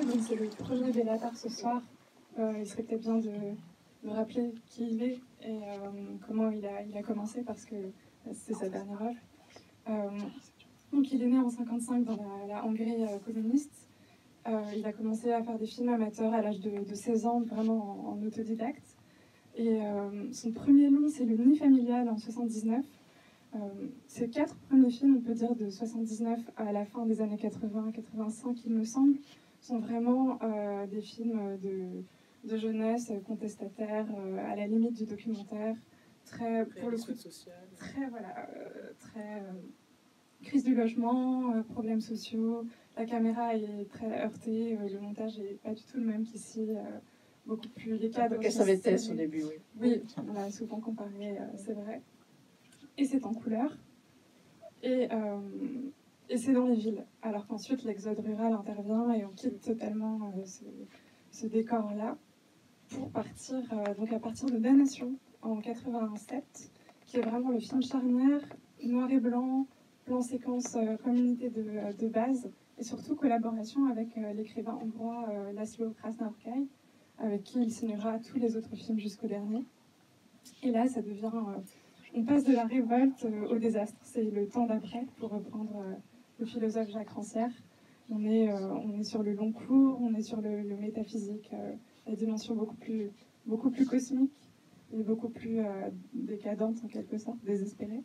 donc c'est le premier Bella Tarr ce soir. Il serait peut-être bien de rappeler qui il est et comment il a commencé, parce que c'est sa dernière œuvre. Donc il est né en 1955 dans la Hongrie communiste. Il a commencé à faire des films amateurs à l'âge de 16 ans, vraiment en autodidacte. Et son premier long, c'est Le Nid familial en 1979. Ces 4 premiers films, on peut dire de 79 à la fin des années 80-85, il me semble, sont vraiment des films de jeunesse contestataires, à la limite du documentaire, très, pour le coup, très, voilà, très crise du logement, problèmes sociaux. La caméra est très heurtée, le montage n'est pas du tout le même qu'ici, beaucoup plus les cadres. Qu'elle savait tête au début, oui. Oui, on l'a souvent comparé, c'est vrai. Et c'est en couleur. Et c'est dans les villes. Alors qu'ensuite, l'exode rural intervient et on quitte totalement ce décor-là pour partir donc à partir de Damnation en 87, qui est vraiment le film charnière, noir et blanc, plan séquence communauté de base, et surtout collaboration avec l'écrivain hongrois László Krasznahorkai, avec qui il signera tous les autres films jusqu'au dernier. Et là, ça devient... on passe de la révolte au désastre. C'est le temps d'après, pour reprendre le philosophe Jacques Rancière. On est sur le long cours, on est sur le métaphysique, la dimension beaucoup plus cosmique et beaucoup plus décadente, en quelque sorte, désespérée.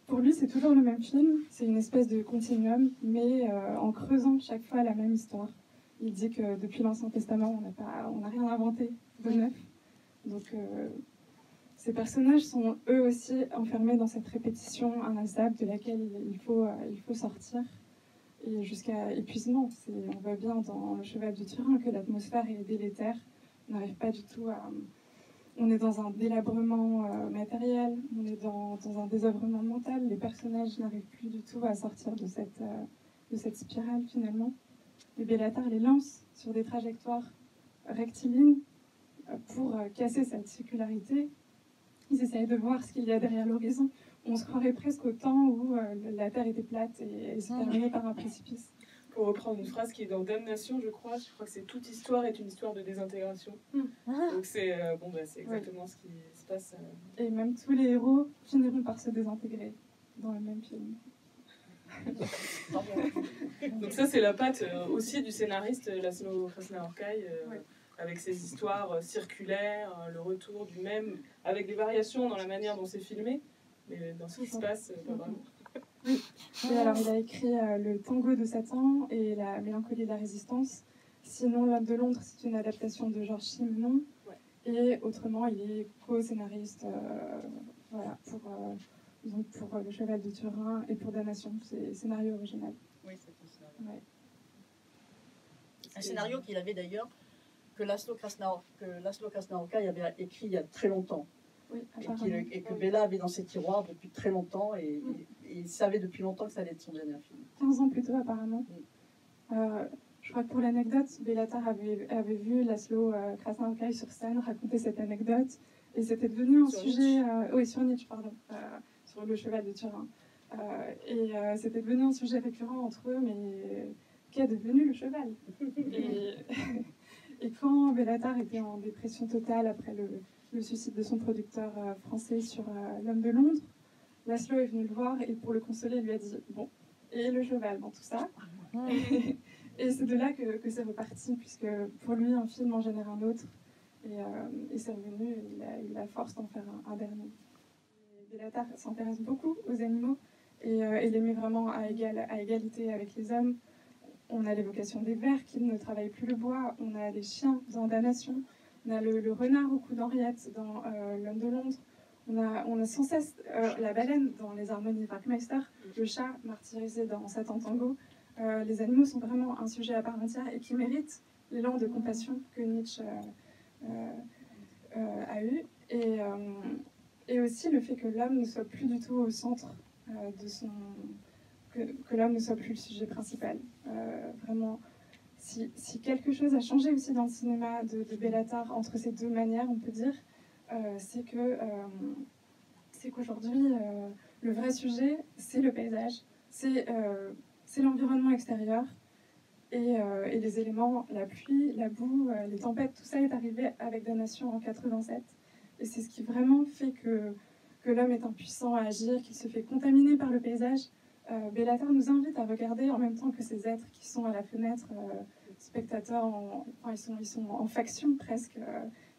Pour lui, c'est toujours le même film, c'est une espèce de continuum, mais en creusant chaque fois la même histoire. Il dit que depuis l'Ancien Testament, on n'a rien inventé de neuf. Donc, ces personnages sont eux aussi enfermés dans cette répétition inlassable de laquelle il faut sortir, et jusqu'à épuisement. On voit bien dans Le Cheval de Turin que l'atmosphère est délétère. On n'arrive pas du tout à... On est dans un délabrement matériel, on est dans un désœuvrement mental. Les personnages n'arrivent plus du tout à sortir de cette spirale, finalement. Et Bella Tarr les lance sur des trajectoires rectilignes pour casser cette circularité. Ils essayent de voir ce qu'il y a derrière l'horizon. On se croirait presque au temps où la Terre était plate et se terminait par un précipice. Pour reprendre une phrase qui est dans Damnation, je crois que c'est toute histoire est une histoire de désintégration. Donc c'est c'est exactement ce qui se passe. Et même tous les héros finiront par se désintégrer dans le même film. Donc ça, c'est la patte aussi du scénariste László Krasznahorkai, avec ses histoires circulaires, le retour du même, avec des variations dans la manière dont c'est filmé, mais dans ce qui se passe, pas vraiment. Oui. Et alors, il a écrit Le Tango de Satan et La Mélancolie de la Résistance. Sinon, L'Homme de Londres, c'est une adaptation de Georges Simenon. Ouais. Et autrement, il est co-scénariste pour Le Cheval de Turin et pour Damnation. C'est scénario original. Oui, c'est un scénario. Ouais. Un scénario qu'il avait d'ailleurs, que László Krasznahorkai avait écrit il y a très longtemps. Oui, et que Bella avait dans ses tiroirs depuis très longtemps, et il savait depuis longtemps que ça allait être son dernier film. 15 ans plus tôt, apparemment. Je crois que pour l'anecdote, Bella Tarr avait vu László Krasznahorkai sur scène raconter cette anecdote, et c'était devenu un sujet... sur Nietzsche, pardon, sur Le Cheval de Turin. C'était devenu un sujet récurrent entre eux, mais qu'est devenu le cheval? Et quand Bella Tarr était en dépression totale après le suicide de son producteur français sur L'Homme de Londres, László est venu le voir et pour le consoler, il lui a dit « Bon, et le cheval dans tout ça ?» Et c'est de là que c'est reparti, puisque pour lui, un film en génère un autre. Et c'est revenu, il a eu la force d'en faire un dernier. Bella Tarr s'intéresse beaucoup aux animaux et il les met vraiment à égalité avec les hommes. On a l'évocation des vers qui ne travaillent plus le bois, on a les chiens dans Damnation, on a le renard au cou d'Henriette dans L'Homme de Londres, on a sans cesse la baleine dans Les Harmonies Werckmeister, le chat martyrisé dans Satan Tango. Les animaux sont vraiment un sujet à part entière et qui méritent l'élan de compassion que Nietzsche a eu. Et aussi le fait que l'homme ne soit plus du tout au centre de son... que l'homme ne soit plus le sujet principal. Vraiment, si quelque chose a changé aussi dans le cinéma de Bella Tarr entre ces deux manières, on peut dire, c'est qu'aujourd'hui, le vrai sujet, c'est le paysage, c'est c'est l'environnement extérieur et les éléments, la pluie, la boue, les tempêtes, tout ça est arrivé avec Damnation en 87. Et c'est ce qui vraiment fait que l'homme est impuissant à agir, qu'il se fait contaminer par le paysage. Bellatar nous invite à regarder en même temps que ces êtres qui sont à la fenêtre, spectateurs, ils sont en faction presque,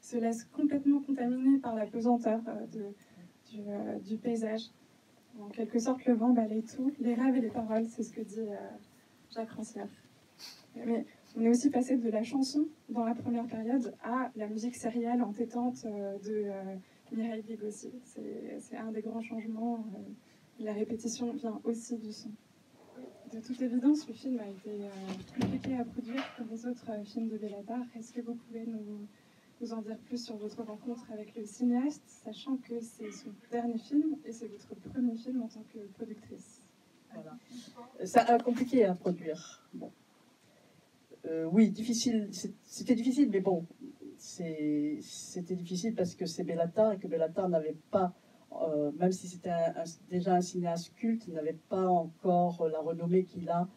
se laissent complètement contaminer par la pesanteur du paysage. En quelque sorte, le vent balaye tout, les rêves et les paroles, c'est ce que dit Jacques Rancière. Mais on est aussi passé de la chanson dans la première période à la musique sérielle entêtante de Mireille Vigossi. C'est un des grands changements. La répétition vient aussi du son. De toute évidence, le film a été compliqué à produire comme les autres films de Bellatar. Est-ce que vous pouvez nous en dire plus sur votre rencontre avec le cinéaste, sachant que c'est son dernier film et c'est votre premier film en tant que productrice? Voilà. Ça compliqué à produire. Bon. Oui, difficile. C'était difficile, mais bon, c'était difficile parce que c'est Bellatar et que Bellatar n'avait pas, même si c'était déjà un cinéaste culte, il n'avait pas encore la renommée qu'il a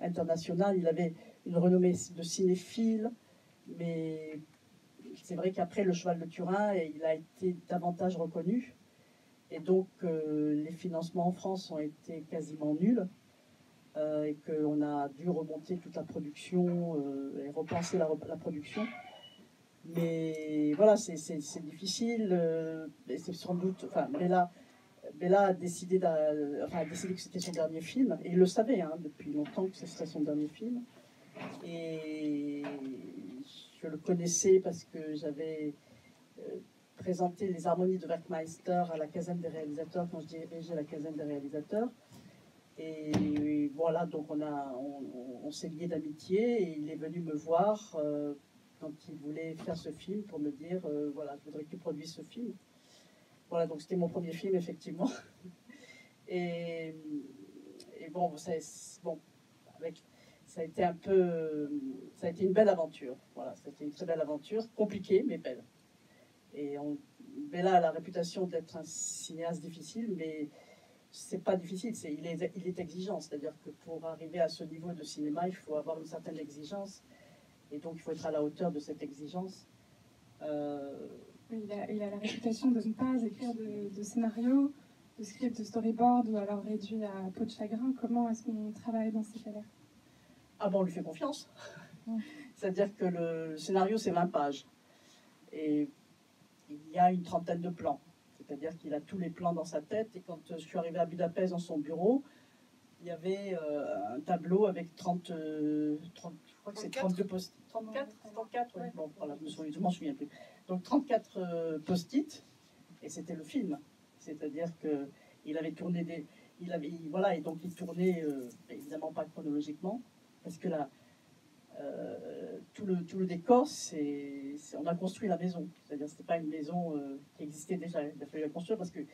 internationale. Il avait une renommée de cinéphile, mais c'est vrai qu'après Le Cheval de Turin, il a été davantage reconnu. Et donc, les financements en France ont été quasiment nuls. Et qu'on a dû remonter toute la production et repenser la production. Mais voilà, c'est difficile. Et c'est sans doute. Enfin, Bella a décidé, que c'était son dernier film. Et il le savait depuis longtemps que ce serait son dernier film. Et je le connaissais parce que j'avais présenté les harmonies de Werkmeister à la Caserne des réalisateurs quand je dirigeais la Caserne des réalisateurs. Et voilà, donc on s'est liés d'amitié et il est venu me voir quand il voulait faire ce film pour me dire voilà, je voudrais que tu produises ce film. Voilà, donc c'était mon premier film, effectivement. Et bon, ça a été ça a été une belle aventure. Voilà, ça a été une très belle aventure, compliquée mais belle. Et Bella a la réputation d'être un cinéaste difficile, mais c'est pas difficile, il est exigeant. C'est-à-dire que pour arriver à ce niveau de cinéma, il faut avoir une certaine exigence. Et donc, il faut être à la hauteur de cette exigence. Il a la réputation de ne pas écrire de scénario, de script, de storyboard, ou alors réduit à peau de chagrin. Comment est-ce qu'on travaille dans ces cas-là? Ah bon, on lui fait confiance. Ouais. C'est-à-dire que le scénario, c'est 20 pages. Et il y a une trentaine de plans. C'est-à-dire qu'il a tous les plans dans sa tête. Et quand je suis arrivée à Budapest dans son bureau, il y avait un tableau avec 30 je crois que c'est 32 post-it. 34 ouais. Bon, voilà, je m'en souviens plus. Donc 34 post-it, et c'était le film. C'est-à-dire qu'il avait tourné voilà, et donc il tournait, évidemment pas chronologiquement, parce que là, tout le décor, on a construit la maison. C'est-à-dire que ce n'était pas une maison qui existait déjà. Il a fallu la construire parce qu'il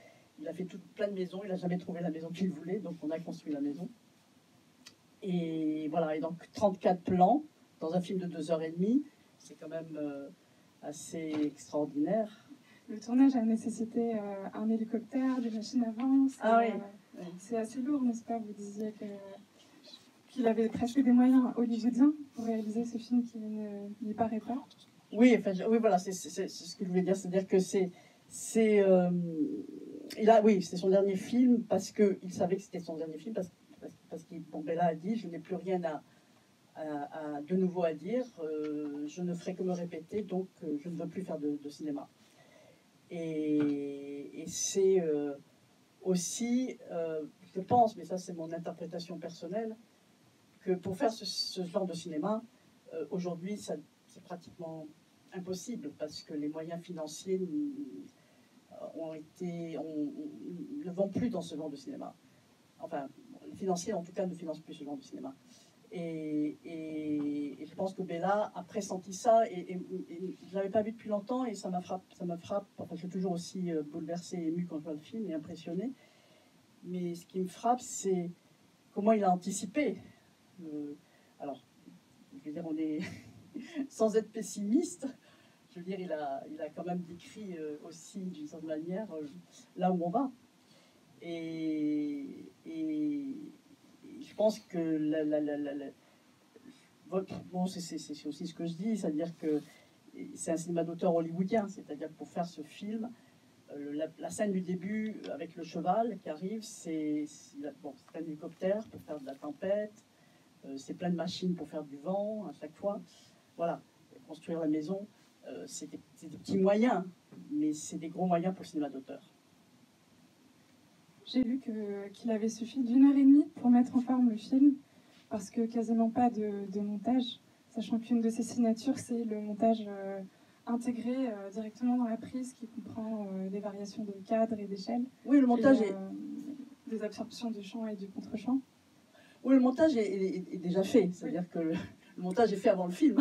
a fait plein de maisons. Il n'a jamais trouvé la maison qu'il voulait, donc on a construit la maison. Et voilà, et donc 34 plans dans un film de 2h30, c'est quand même assez extraordinaire. Le tournage a nécessité un hélicoptère, des machines à vent. Ah oui. C'est assez lourd, n'est-ce pas? Vous disiez qu'il avait presque des moyens hollywoodiens pour réaliser ce film qui n'y paraît pas. Oui, enfin, oui, voilà, c'est ce que je voulais dire, c'est-à-dire que c'est c'est son dernier film parce qu'il savait que c'était son dernier film parce qu'il Bella a dit je n'ai plus rien de nouveau à dire, je ne ferai que me répéter, donc je ne veux plus faire de cinéma. Et c'est aussi, je pense, mais ça c'est mon interprétation personnelle, que pour faire ce genre de cinéma, aujourd'hui c'est pratiquement impossible parce que les moyens financiers ne vont plus dans ce genre de cinéma. Enfin, les financiers en tout cas ne financent plus ce genre de cinéma. Et je pense que Bella a pressenti ça et je ne l'avais pas vu depuis longtemps et ça me frappe. Enfin, je suis toujours aussi bouleversée et émue quand je vois le film et impressionnée. Mais ce qui me frappe, c'est comment il a anticipé. Alors, je veux dire, on est sans être pessimiste. Je veux dire, il a quand même décrit aussi d'une certaine manière là où on va. Et je pense que bon, c'est aussi ce que je dis, c'est-à-dire que c'est un cinéma d'auteur hollywoodien, c'est-à-dire que pour faire ce film, la scène du début avec le cheval qui arrive, c'est un hélicoptère pour faire de la tempête, c'est plein de machines pour faire du vent à chaque fois. Voilà, construire la maison, c'est des petits moyens, mais c'est des gros moyens pour le cinéma d'auteur. J'ai lu qu'il avait suffi d'1 heure et demie pour mettre en forme le film, parce que quasiment pas de montage, sachant qu'une de ses signatures, c'est le montage intégré directement dans la prise, qui comprend des variations de cadre et d'échelle. Oui, le montage est... des absorptions de chant et du contre-champ. Oui, le montage est déjà fait, c'est-à-dire que le montage est fait avant le film.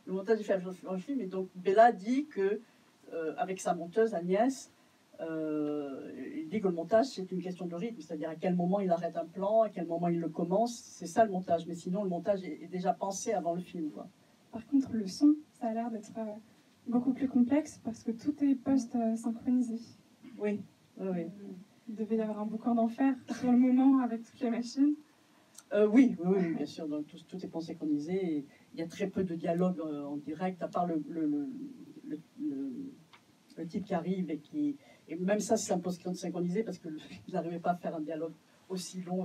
Le montage est fait avant le film, et donc Bella dit que, avec sa monteuse Agnès, il dit que le montage c'est une question de rythme, c'est-à-dire à quel moment il arrête un plan, à quel moment il le commence, c'est ça le montage, mais sinon le montage est déjà pensé avant le film, quoi. Par contre, le son, ça a l'air d'être beaucoup plus complexe parce que tout est post-synchronisé. Oui, oui, oui. Il devait y avoir un boucan d'enfer sur le moment avec toutes les machines. Oui, bien sûr, donc tout est synchronisé, et il y a très peu de dialogue en direct, à part le type qui arrive et même ça c'est un peu synchronisé parce qu'il n'arrivait pas à faire un dialogue aussi long,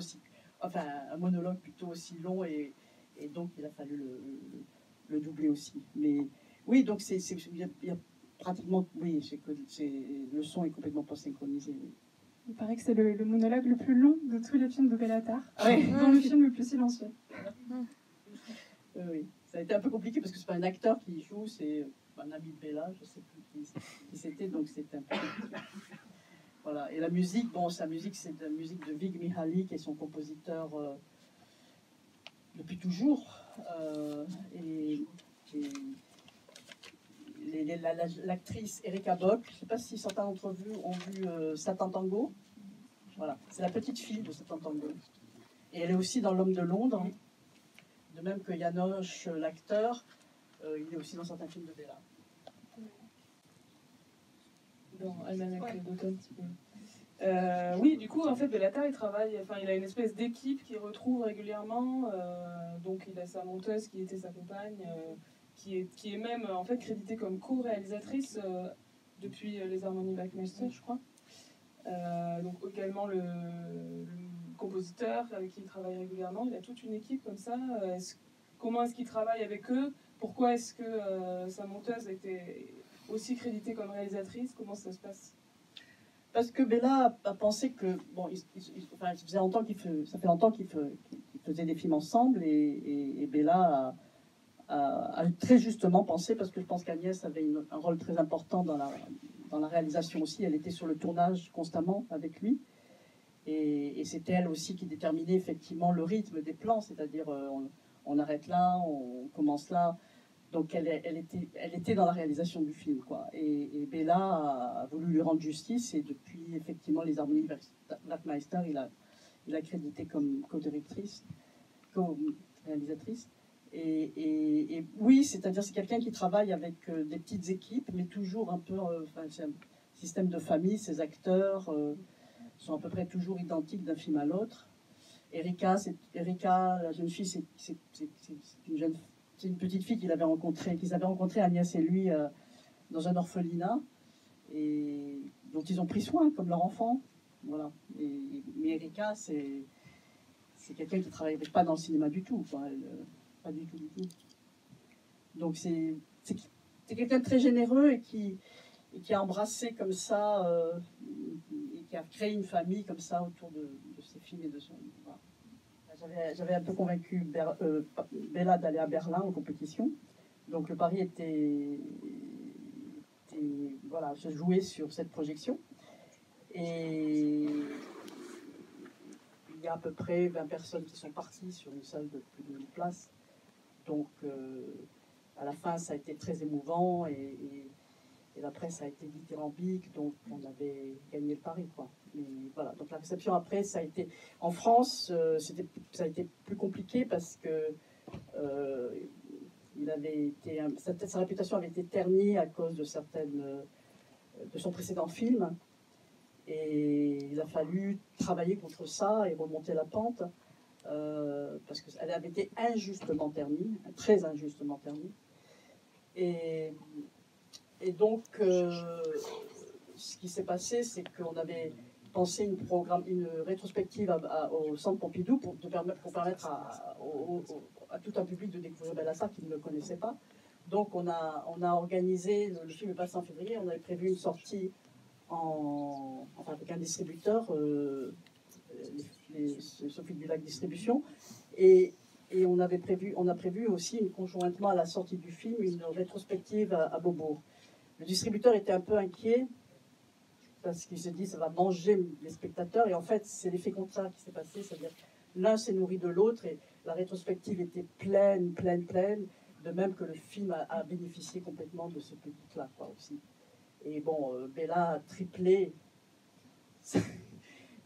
enfin un monologue plutôt aussi long, et donc il a fallu le doubler aussi. Mais oui, donc il y a pratiquement, oui, le son est complètement pas synchronisé. Oui. Il paraît que c'est le monologue le plus long de tous les films de Béla Tarr, oui. Dans le film le plus silencieux. Oui, ça a été un peu compliqué parce que c'est pas un acteur qui joue, c'est un ami de Bella, je sais plus qui c'était, donc c'était un peu compliqué. Voilà. Et la musique, sa musique, c'est de la musique de Vig Mihaly, qui est son compositeur depuis toujours. L'actrice Erika Bock, je ne sais pas si certains d'entre vous ont vu Satan Tango. Voilà, c'est la petite fille de Satan Tango. Et elle est aussi dans L'Homme de Londres, de même que Janosch, l'acteur, il est aussi dans certains films de Bella. Dans Almanach d'automne. Oui, du coup, en fait, Béla Tarr, il a une espèce d'équipe qu'il retrouve régulièrement. Donc, il a sa monteuse qui était sa compagne, qui est même en fait créditée comme co-réalisatrice depuis les Harmonies Backmeister, je crois. Donc, également le compositeur avec qui il travaille régulièrement. Il a toute une équipe comme ça. Comment est-ce qu'il travaille avec eux? Pourquoi est-ce que sa monteuse était aussi créditée comme réalisatrice? Comment ça se passe? Parce que Bella a pensé que, ça faisait longtemps ça fait longtemps qu'ils faisaient des films ensemble, et Bella a très justement pensé, parce que je pense qu'Agnès avait un rôle très important dans la réalisation aussi. Elle était sur le tournage constamment avec lui, et c'était elle aussi qui déterminait effectivement le rythme des plans, c'est-à-dire on arrête là, on commence là. Donc elle était dans la réalisation du film, quoi. Et Bella a voulu lui rendre justice, et depuis effectivement les Harmonies Backmeister, il a crédité comme co-directrice, co-réalisatrice. Et oui, c'est-à-dire c'est quelqu'un qui travaille avec des petites équipes, mais toujours un peu, c'est un système de famille. Ses acteurs sont à peu près toujours identiques d'un film à l'autre. Erika, la jeune fille, c'est une petite fille qu'ils avaient rencontrée, Agnès et lui, dans un orphelinat, et dont ils ont pris soin comme leur enfant. Voilà. Mais Erika, c'est quelqu'un qui ne travaille pas dans le cinéma du tout, quoi. Pas du tout. Donc c'est quelqu'un de très généreux, et qui a embrassé comme ça, et qui a créé une famille comme ça autour de ses films et de son... Voilà. J'avais un peu convaincu Bella d'aller à Berlin en compétition. Donc le pari se jouait sur cette projection. Et il y a à peu près 20 personnes qui sont parties sur une salle de plus de 1000 places. Donc à la fin, ça a été très émouvant, et la presse a été dithyrambique, donc on avait gagné le pari, quoi. Mais voilà, donc la réception après, ça a été... En France, ça a été plus compliqué parce que sa réputation avait été ternie à cause de son précédent film. Et il a fallu travailler contre ça et remonter la pente. parce qu'elle avait été injustement ternie, très injustement ternie. Et donc, ce qui s'est passé, c'est qu'on avait pensé une rétrospective au Centre Pompidou pour permettre à tout un public de découvrir Bellassar qui ne le connaissait pas. Donc on a organisé, le film est passé en février, on avait prévu une sortie avec un distributeur, Sophie du Lac Distribution, et on a prévu aussi conjointement à la sortie du film une rétrospective à Beaubourg. Le distributeur était un peu inquiet parce qu'il s'est dit ça va manger les spectateurs, et en fait c'est l'effet contraire qui s'est passé, c'est-à-dire l'un s'est nourri de l'autre et la rétrospective était pleine, de même que le film a bénéficié complètement de ce public-là aussi. Et bon, Bella a triplé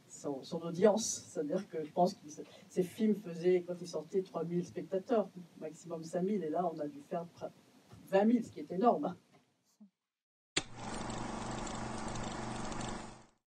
son audience, c'est-à-dire que je pense que ces films faisaient, quand ils sortaient, 3000 spectateurs, maximum 5000, et là on a dû faire 20 000, ce qui est énorme.